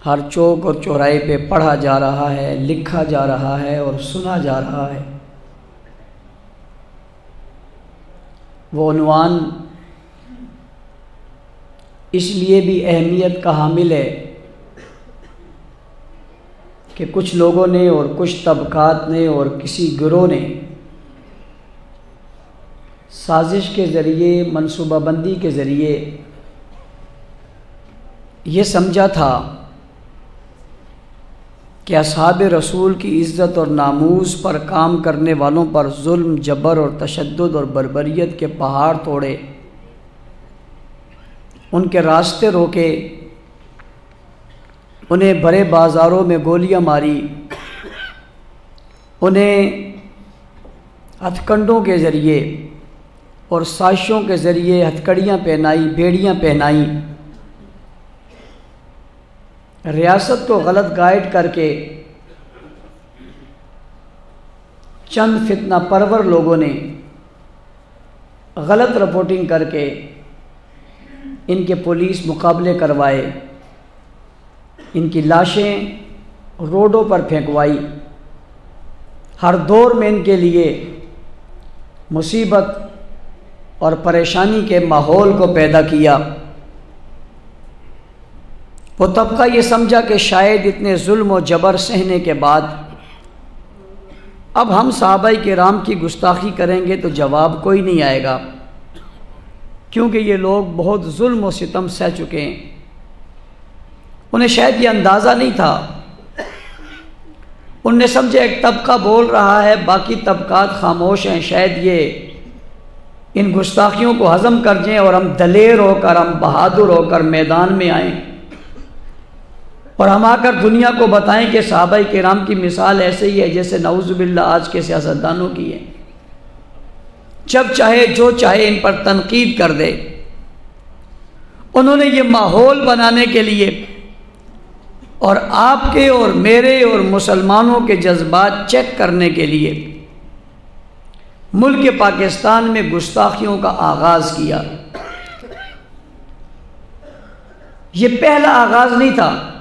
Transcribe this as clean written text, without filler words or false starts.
हर चौक और चौराहे पे पढ़ा जा रहा है, लिखा जा रहा है और सुना जा रहा है। वो उन्वान इसलिए भी अहमियत का हामिल है कि कुछ लोगों ने और कुछ तबकात ने और किसी गिरोह ने साजिश के ज़रिए, मनसूबाबंदी के ज़रिए ये समझा था कि असहाब रसूल की इज़्ज़त और नामूस पर काम करने वालों पर जुल्म, जबर और तशद्दुद और बर्बरियत के पहाड़ तोड़े, उनके रास्ते रोके, उन्हें बड़े बाज़ारों में गोलियां मारी, उन्हें हथकंडों के ज़रिए और साजिशों के ज़रिए हथकड़ियाँ पहनाई, बेड़ियाँ पहनाई, रियासत को गलत गाइड करके चंद फितना परवर लोगों ने गलत रिपोर्टिंग करके इनके पुलिस मुकाबले करवाए, इनकी लाशें रोडों पर फेंकवाई, हर दौर में इनके लिए मुसीबत और परेशानी के माहौल को पैदा किया। वो तबका ये समझा कि शायद इतने जुल्म और जबर सहने के बाद अब हम सहाबाए किराम की गुस्ताखी करेंगे तो जवाब कोई नहीं आएगा, क्योंकि ये लोग बहुत जुल्म और सितम सह चुके हैं। उन्हें शायद ये अंदाज़ा नहीं था, उनने समझा एक तबका बोल रहा है, बाकी तबकात खामोश हैं, शायद ये इन गुस्ताखियों को हज़म कर जाएं और हम दलेर होकर, हम बहादुर होकर मैदान में आएँ और हम आकर दुनिया को बताएं कि सहाबाए किराम की मिसाल ऐसे ही है जैसे नऊज़ुबिल्लाह आज के सियासतदानों की है। जब चाहे जो चाहे इन पर तनकीद कर दे। उन्होंने ये माहौल बनाने के लिए और आपके और मेरे और मुसलमानों के जज्बात चेक करने के लिए मुल्क पाकिस्तान में गुस्ताखियों का आगाज़ किया। ये पहला आगाज़ नहीं था,